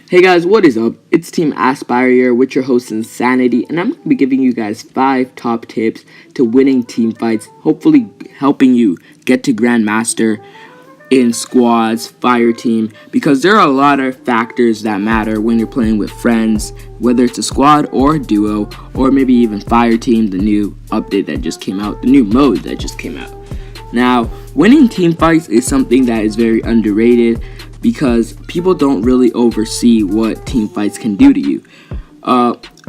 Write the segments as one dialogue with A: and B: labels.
A: Hey guys, what is up? It's Team Aspire here with your host Insanity, and I'm going to be giving you guys 5 top tips to winning team fights, hopefully helping you get to Grandmaster in squads, fire team, because there are a lot of factors that matter when you're playing with friends, whether it's a squad or a duo, or maybe even fire team, the new update that just came out, the new mode that just came out. Now, winning team fights is something that is very underrated because people don't really oversee what team fights can do to you.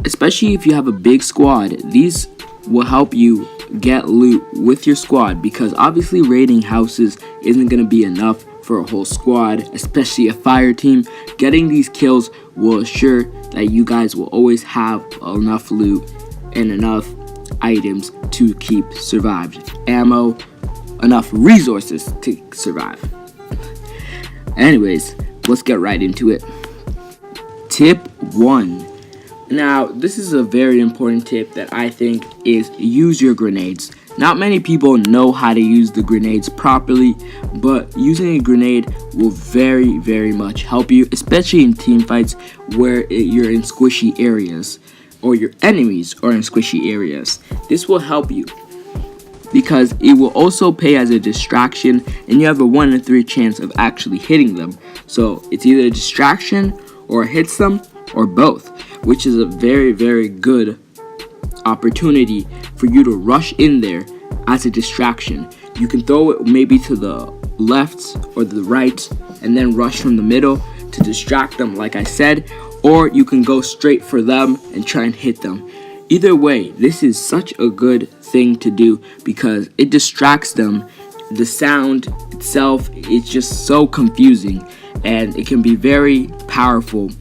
A: Especially if you have a big squad, these will help you get loot with your squad because obviously raiding houses isn't going to be enough for a whole squad, especially a fire team. Getting these kills will assure that you guys will always have enough loot and enough items to keep survived. Ammo, enough resources to survive. Anyways, let's get right into it. Tip 1. Now, this is a very important tip that I think is use your grenades. Not many people know how to use the grenades properly, but using a grenade will very, very much help you, especially in team fights where you're in squishy areas or your enemies are in squishy areas. This will help you because it will also pay as a distraction and you have a 1 in 3 chance of actually hitting them. So it's either a distraction or it hits them or both, which is a very, very good opportunity for you to rush in there as a distraction. You can throw it maybe to the left or the right and then rush from the middle to distract them like I said, or you can go straight for them and try and hit them. Either way, this is such a good thing to do because it distracts them. The sound itself is just so confusing and it can be very powerful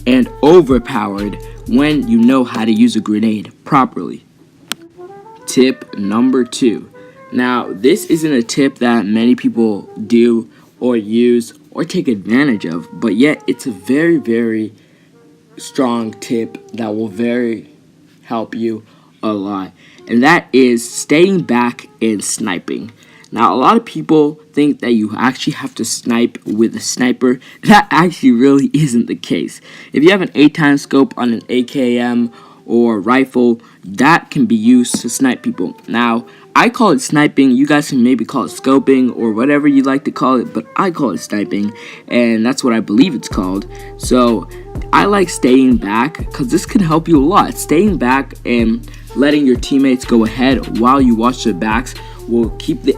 A: and overpowered when you know how to use a grenade properly. Tip number 2. Now, this isn't a tip that many people do or use or take advantage of, but yet it's a very, very strong tip that will very help you a lot, and that is staying back and sniping. Now, a lot of people think that you actually have to snipe with a sniper. That actually really isn't the case. If you have an 8x scope on an AKM or rifle, that can be used to snipe people. Now, I call it sniping. You guys can maybe call it scoping or whatever you like to call it, but I call it sniping, and that's what I believe it's called. So I like staying back because this can help you a lot. Staying back and letting your teammates go ahead while you watch their backs will keep the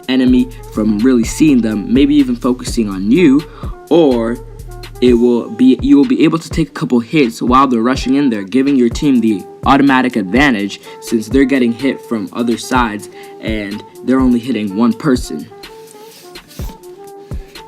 A: enemy from really seeing them, maybe even focusing on you, or you will be able to take a couple hits while they're rushing in there, giving your team the automatic advantage since they're getting hit from other sides and they're only hitting one person.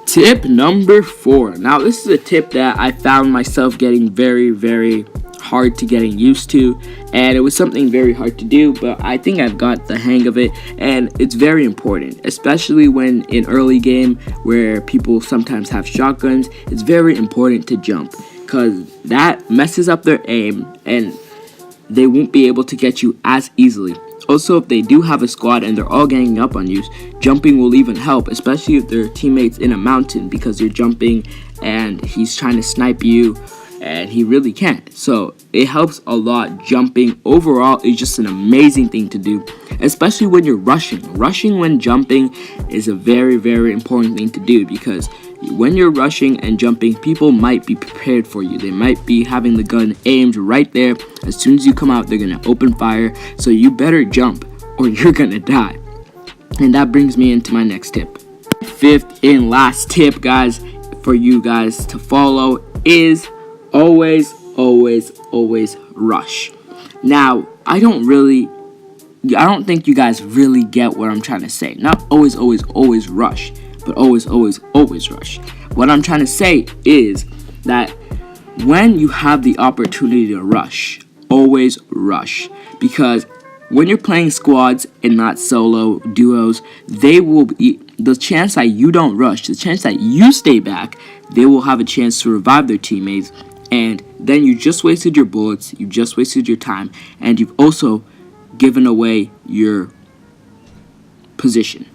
A: Tip number 4. Now, this is a tip that I found myself getting very, very hard to getting used to, and it was something very hard to do, but I think I've got the hang of it, and it's very important, especially when in early game where people sometimes have shotguns. It's very important to jump because that messes up their aim and they won't be able to get you as easily. Also, if they do have a squad and they're all ganging up on you, jumping will even help, especially if they're teammates in a mountain because you're jumping and he's trying to snipe you and he really can't. So it helps a lot. Jumping overall is just an amazing thing to do, especially when you're rushing. Rushing when jumping is a very, very important thing to do because when you're rushing and jumping, people might be prepared for you. They might be having the gun aimed right there. As soon as you come out, they're going to open fire. So you better jump or you're going to die. And that brings me into my next tip. 5th and last tip, guys, for you guys to follow is always rush. Now, I don't think you guys really get what I'm trying to say. Not always rush, but always rush. What I'm trying to say is that when you have the opportunity to rush, always rush. Because when you're playing squads and not solo duos, they will be the chance that you don't rush, the chance that you stay back, they will have a chance to revive their teammates, and then you just wasted your bullets, you just wasted your time, and you've also given away your position.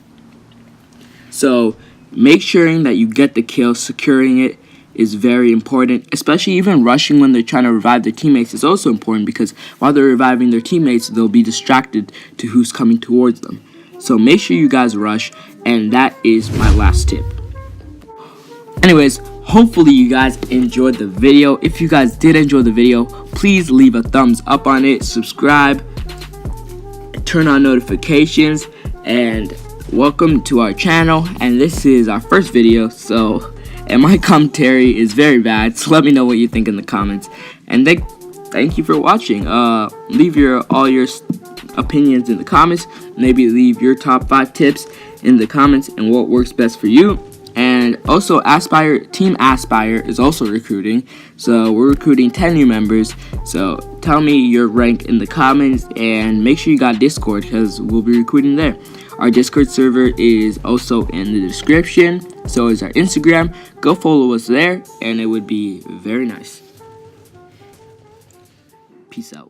A: So make sure that you get the kill, securing it, is very important, especially even rushing when they're trying to revive their teammates is also important, because while they're reviving their teammates, they'll be distracted to who's coming towards them. So make sure you guys rush, and that is my last tip. Anyways, hopefully you guys enjoyed the video. If you guys did enjoy the video, please leave a thumbs up on it, subscribe, turn on notifications, and welcome to our channel. And this is our first video, and my commentary is very bad, so let me know what you think in the comments. And thank you for watching. Leave all your opinions in the comments. Maybe leave your top 5 tips in the comments and what works best for you. And also, Team Aspire is also recruiting, so we're recruiting 10 new members. So tell me your rank in the comments, and make sure you got Discord, because we'll be recruiting there. Our Discord server is also in the description, so is our Instagram. Go follow us there, and it would be very nice. Peace out.